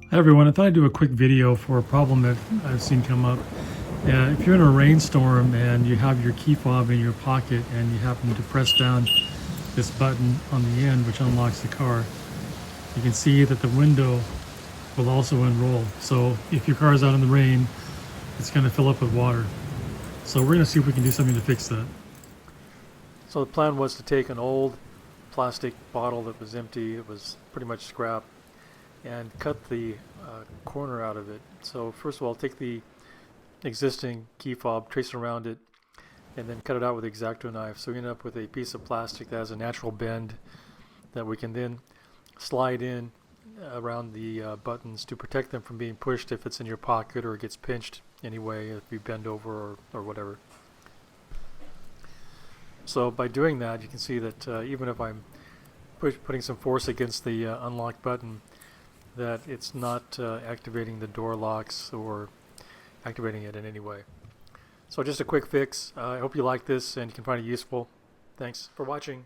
Hi everyone, I thought I'd do a quick video for a problem that I've seen come up. If you're in a rainstorm and you have your key fob in your pocket and you happen to press down this button on the end which unlocks the car, you can see that the window will also unroll. So if your car is out in the rain, it's going to fill up with water. So we're going to see if we can do something to fix that. So the plan was to take an old plastic bottle that was empty, it was pretty much scrap, and cut the corner out of it. So first of all, take the existing key fob, trace around it, and then cut it out with the X-Acto knife. So we end up with a piece of plastic that has a natural bend that we can then slide in around the buttons to protect them from being pushed if it's in your pocket or it gets pinched anyway if you bend over or whatever. So by doing that, you can see that even if I'm putting some force against the unlock button, that it's not activating the door locks or activating it in any way. So just a quick fix. I hope you like this and you can find it useful. Thanks for watching.